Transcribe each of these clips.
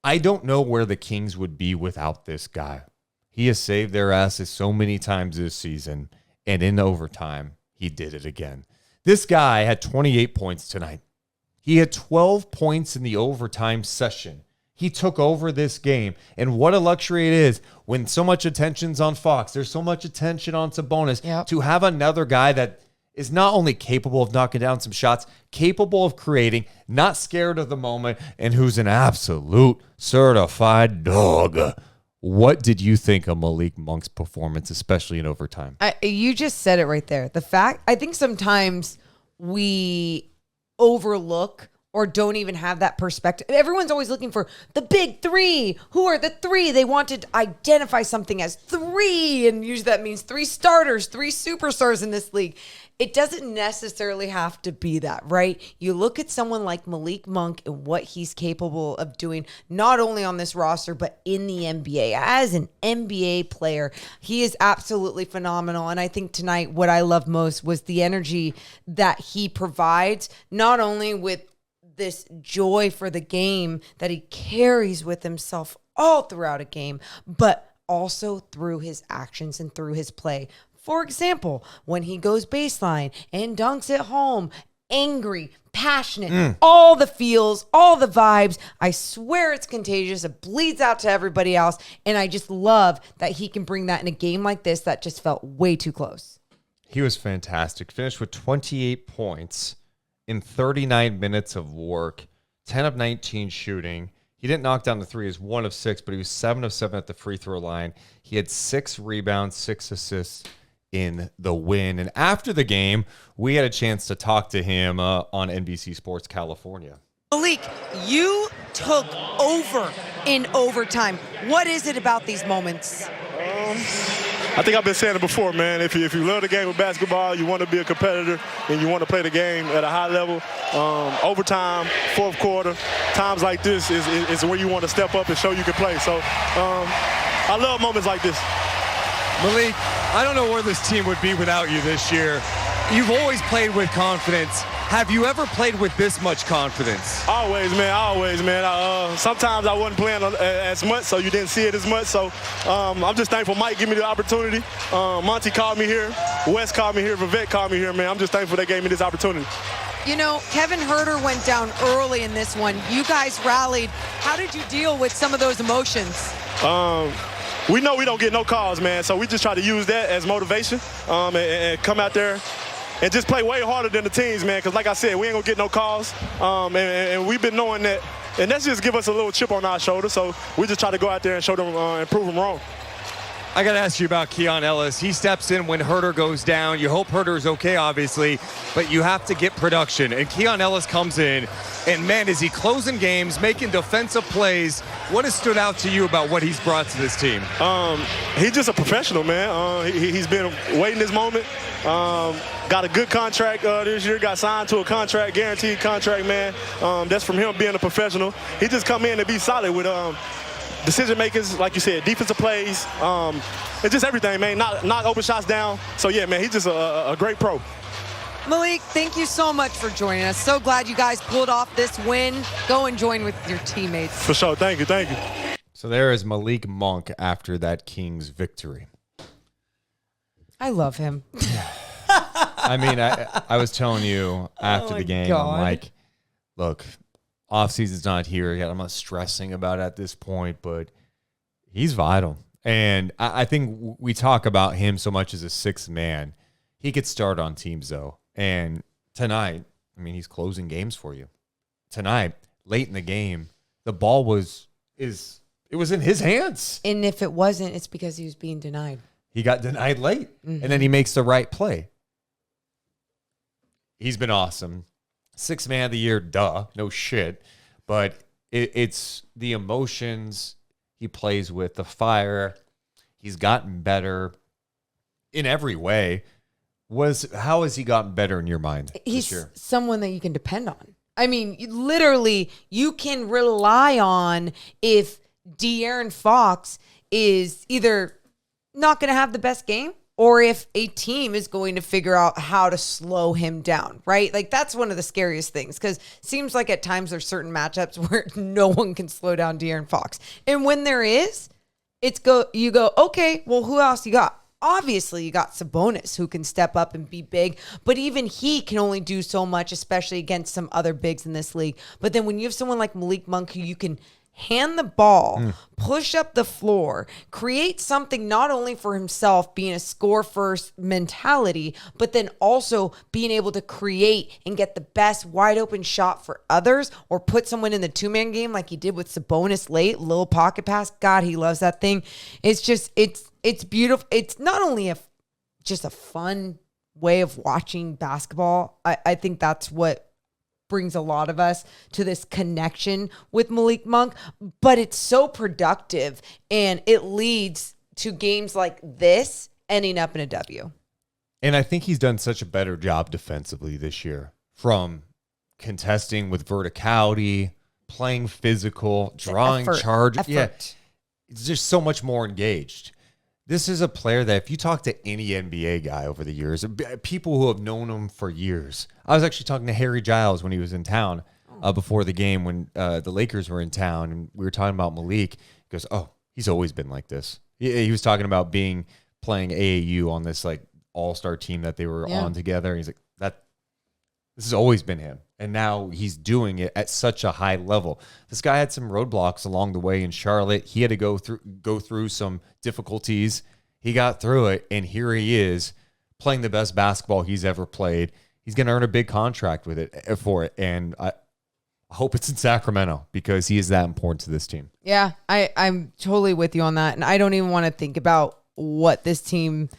I don't know where the Kings would be without this guy. He has saved their asses so many times this season, and in overtime, he did it again. This guy had 28 points tonight. He had 12 points in the overtime session. He took over this game, and what a luxury it is when so much attention's on Fox. There's so much attention on Sabonis to have another guy that is not only capable of knocking down some shots, capable of creating, not scared of the moment, and who's an absolute certified dog. What did you think of Malik Monk's performance, especially in overtime? You just said it right there. I think sometimes we overlook or don't even have that perspective. Everyone's always looking for the big three. Who are the three? They want to identify something as three, and usually that means three starters, three superstars in this league. It doesn't necessarily have to be that, right? You look at someone like Malik Monk and what he's capable of doing, not only on this roster, but in the NBA. As an NBA player, he is absolutely phenomenal. And I think tonight what I love most was the energy that he provides, not only with this joy for the game that he carries with himself all throughout a game, but also through his actions and through his play. For example, when he goes baseline and dunks at home, angry, passionate, all the feels, all the vibes. I swear it's contagious. It bleeds out to everybody else. And I just love that he can bring that in a game like this that just felt way too close. He was fantastic. Finished with 28 points in 39 minutes of work, 10 of 19 shooting. He didn't knock down the three. He was 1 of 6, but he was 7 of 7 at the free throw line. He had 6 rebounds, 6 assists in the win. And after the game, we had a chance to talk to him on NBC Sports California. Malik, you took over in overtime. What is it about these moments? I think I've been saying it before, man. If you love the game of basketball, you want to be a competitor, and you want to play the game at a high level, overtime, fourth quarter, times like this is where you want to step up and show you can play. So I love moments like this. Malik, I don't know where this team would be without you this year. You've always played with confidence. Have you ever played with this much confidence? Always, man. Sometimes I wasn't playing as much, so you didn't see it as much. So I'm just thankful Mike gave me the opportunity. Monty called me here. Wes called me here. Vivek called me here, man. I'm just thankful they gave me this opportunity. You know, Kevin Huerter went down early in this one. You guys rallied. How did you deal with some of those emotions? We know we don't get no calls, man, so we just try to use that as motivation and come out there and just play way harder than the teams, man, because like I said, we ain't going to get no calls, and we've been knowing that, and that's just give us a little chip on our shoulder, so we just try to go out there and show them and prove them wrong. I got to ask you about Keon Ellis. He steps in when Huerter goes down. You hope Huerter's okay, obviously, but you have to get production. And Keon Ellis comes in, and man, is he closing games, making defensive plays. What has stood out to you about what he's brought to this team? He's just a professional, man. He's been waiting this moment. Got a good contract this year. Got signed to a contract, guaranteed contract, man. That's from him being a professional. He just come in to be solid with decision makers, like you said, defensive plays, and just everything, man. Knock open shots down. So yeah, man, he's just a great pro. Malik, thank you so much for joining us. So glad you guys pulled off this win. Go and join with your teammates. For sure. Thank you. So there is Malik Monk after that Kings victory. I love him. I mean, I was telling you after the game, I'm like, look, offseason's not here yet. I'm not stressing about it at this point, but he's vital. And I think we talk about him so much as a sixth man. He could start on teams, though. And tonight, I mean, he's closing games for you. Tonight, late in the game, the ball was in his hands. And if it wasn't, it's because he was being denied. He got denied late, and then he makes the right play. He's been awesome. Sixth man of the year, duh, no shit. But it's the emotions he plays with, the fire. He's gotten better in every way. How has he gotten better in your mind He's this year? Someone that you can depend on. I mean, literally, you can rely on if De'Aaron Fox is either not going to have the best game or if a team is going to figure out how to slow him down, right? Like that's one of the scariest things because it seems like at times there's certain matchups where no one can slow down De'Aaron Fox. And when there is, you go, okay, well, who else you got? Obviously, you got Sabonis who can step up and be big, but even he can only do so much, especially against some other bigs in this league. But then when you have someone like Malik Monk who you can hand the ball, push up the floor, create something not only for himself, being a score first mentality, but then also being able to create and get the best wide open shot for others or put someone in the 2-man game like he did with Sabonis late, little pocket pass. God, he loves that thing. It's just, it's beautiful. It's not only just a fun way of watching basketball. I think that's what brings a lot of us to this connection with Malik Monk, but it's so productive and it leads to games like this ending up in a W. And I think he's done such a better job defensively this year, from contesting with verticality, playing physical, drawing charge. Yeah, it's just so much more engaged. This is a player that if you talk to any NBA guy over the years, people who have known him for years. I was actually talking to Harry Giles when he was in town before the game when the Lakers were in town, and we were talking about Malik. He goes, oh, he's always been like this. He was talking about playing AAU on this like all-star team that they were on together. He's like, this has always been him. And now he's doing it at such a high level. This guy had some roadblocks along the way in Charlotte. He had to go through some difficulties. He got through it, and here he is playing the best basketball he's ever played. He's going to earn a big contract for it. And I hope it's in Sacramento because he is that important to this team. Yeah, I'm totally with you on that. And I don't even want to think about what this team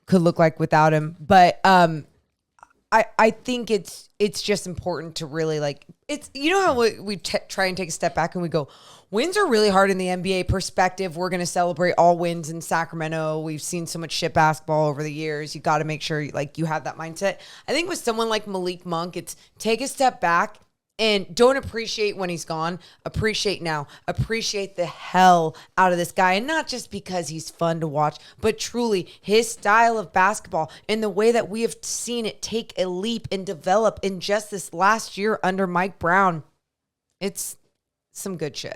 could look like without him. But I think it's just important to really it's, you know how we try and take a step back and we go, wins are really hard in the NBA perspective. We're going to celebrate all wins in Sacramento. We've seen so much shit basketball over the years. You got to make sure you have that mindset. I think with someone like Malik Monk, it's take a step back and don't appreciate when he's gone. Appreciate now. Appreciate the hell out of this guy. And not just because he's fun to watch, but truly his style of basketball and the way that we have seen it take a leap and develop in just this last year under Mike Brown. It's some good shit.